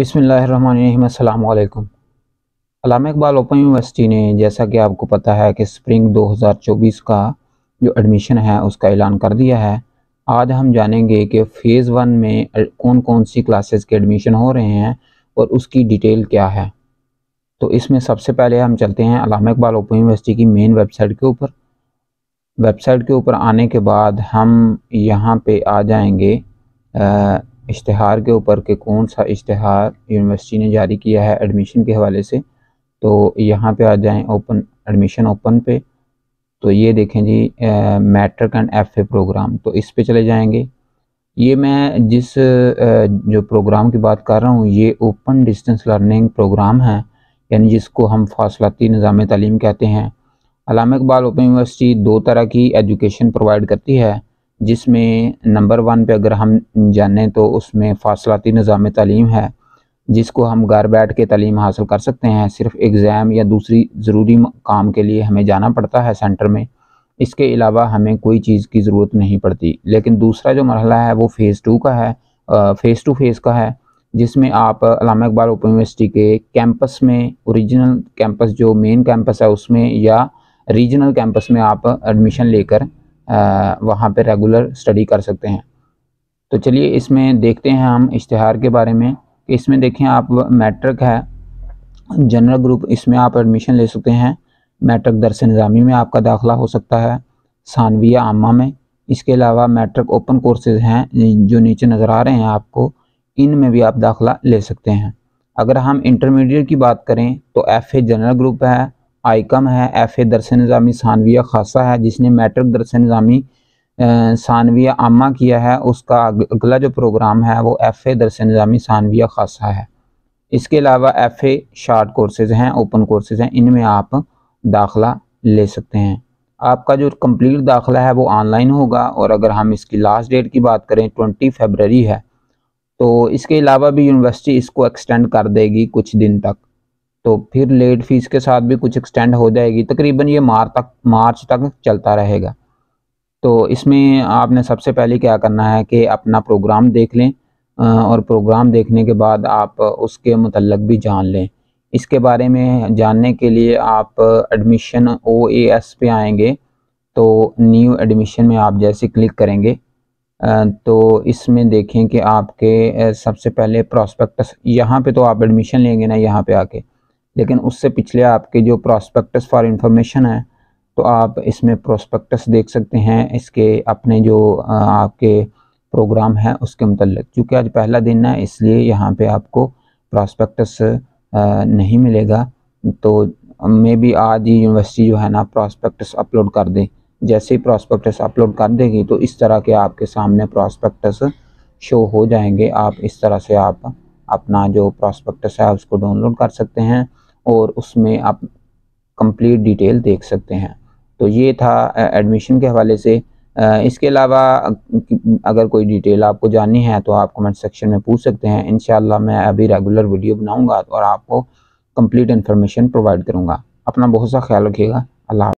बिस्मिल्लाहिर्रहमानिर्रहीम। अस्सलाम वालेकुम। अल्लामा इकबाल ओपन यूनिवर्सिटी ने, जैसा कि आपको पता है कि स्प्रिंग 2024 का जो एडमिशन है उसका ऐलान कर दिया है। आज हम जानेंगे कि फ़ेज़ 1 में कौन कौन सी क्लासेस के एडमिशन हो रहे हैं और उसकी डिटेल क्या है। तो इसमें सबसे पहले हम चलते हैं अल्लामा इकबाल ओपन यूनिवर्सिटी की मेन वेबसाइट के ऊपर। वेबसाइट के ऊपर आने के बाद हम यहाँ पे आ जाएंगे इश्तिहार के ऊपर कि कौन सा इश्तिहार यूनिवर्सिटी ने जारी किया है एडमिशन के हवाले से। तो यहाँ पे आ जाएं ओपन एडमिशन ओपन पे। तो ये देखें जी मैट्रिक एंड एफए प्रोग्राम, तो इस पे चले जाएंगे। ये मैं जिस जो प्रोग्राम की बात कर रहा हूँ ये ओपन डिस्टेंस लर्निंग प्रोग्राम है, यानी जिसको हम फासलाती निज़ाम तालीम कहते हैं। अल्लामा इकबाल ओपन यूनिवर्सिटी दो तरह की एजुकेशन प्रोवाइड करती है, जिसमें नंबर 1 पे अगर हम जानें तो उसमें फासलाती निज़ाम तालीम है, जिसको हम घर बैठ के तालीम हासिल कर सकते हैं। सिर्फ एग्ज़ाम या दूसरी ज़रूरी काम के लिए हमें जाना पड़ता है सेंटर में, इसके अलावा हमें कोई चीज़ की ज़रूरत नहीं पड़ती। लेकिन दूसरा जो मरहला है वो फ़ेज़ 2 का है, फ़ेज़ टू फ़ेज़ का है, जिसमें आप अल्लामा इकबाल ओपन यूनिवर्सिटी के कैंपस में, ओरिजिनल कैंपस जो मेन कैंपस है उसमें या रीजनल कैंपस में आप एडमिशन लेकर वहाँ पे रेगुलर स्टडी कर सकते हैं। तो चलिए इसमें देखते हैं हम इश्तिहार के बारे में। इसमें देखें आप मैट्रिक है, जनरल ग्रुप, इसमें आप एडमिशन ले सकते हैं। मैट्रिक दरस निज़ामी में आपका दाखिला हो सकता है, सानविया आमा में। इसके अलावा मैट्रिक ओपन कोर्सेज हैं जो नीचे नज़र आ रहे हैं आपको, इनमें भी आप दाखिला ले सकते हैं। अगर हम इंटरमीडिएट की बात करें तो एफ़ए जनरल ग्रुप है, आईकम है, एफ़ए दरस निज़ामी सानविया खासा है। जिसने मैट्रिक दरस निज़ामी सानविया आमा किया है उसका अगला जो प्रोग्राम है वो एफ़ए दरस निज़ामी सानविया खासा है। इसके अलावा एफ़ए शार्ट कोर्सेज़ हैं, ओपन कोर्सेज़ हैं, इनमें आप दाखिला ले सकते हैं। आपका जो कंप्लीट दाखिला है वो ऑनलाइन होगा, और अगर हम इसकी लास्ट डेट की बात करें 20 फरवरी है। तो इसके अलावा भी यूनिवर्सिटी इसको एक्सटेंड कर देगी कुछ दिन तक, तो फिर लेट फीस के साथ भी कुछ एक्सटेंड हो जाएगी। तकरीबन ये मार्च तक चलता रहेगा। तो इसमें आपने सबसे पहले क्या करना है कि अपना प्रोग्राम देख लें, और प्रोग्राम देखने के बाद आप उसके मुतल्लक भी जान लें। इसके बारे में जानने के लिए आप एडमिशन OAS पे आएंगे, तो न्यू एडमिशन में आप जैसे क्लिक करेंगे तो इसमें देखें कि आपके सबसे पहले प्रॉस्पेक्टस, यहाँ पे तो आप एडमिशन लेंगे ना यहाँ पे आके, लेकिन उससे पिछले आपके जो प्रॉस्पेक्टस फॉर इंफॉर्मेशन है, तो आप इसमें प्रोस्पेक्टस देख सकते हैं इसके अपने जो आपके प्रोग्राम है उसके मुतल्लिक। चूँकि आज पहला दिन है इसलिए यहाँ पे आपको प्रोस्पेक्टस नहीं मिलेगा, तो मे बी आज ही यूनिवर्सिटी जो है ना प्रोस्पेक्टस अपलोड कर दे। जैसे ही प्रोस्पेक्टस अपलोड कर देगी तो इस तरह के आपके सामने प्रोस्पेक्टस शो हो जाएंगे। आप इस तरह से आप अपना जो प्रोस्पेक्टस है उसको डाउनलोड कर सकते हैं और उसमें आप कंप्लीट डिटेल देख सकते हैं। तो ये था एडमिशन के हवाले से। इसके अलावा अगर कोई डिटेल आपको जाननी है तो आप कमेंट सेक्शन में पूछ सकते हैं। इंशाल्लाह मैं अभी रेगुलर वीडियो बनाऊंगा और आपको कंप्लीट इन्फॉर्मेशन प्रोवाइड करूंगा। अपना बहुत सा ख्याल रखिएगा। अल्लाह।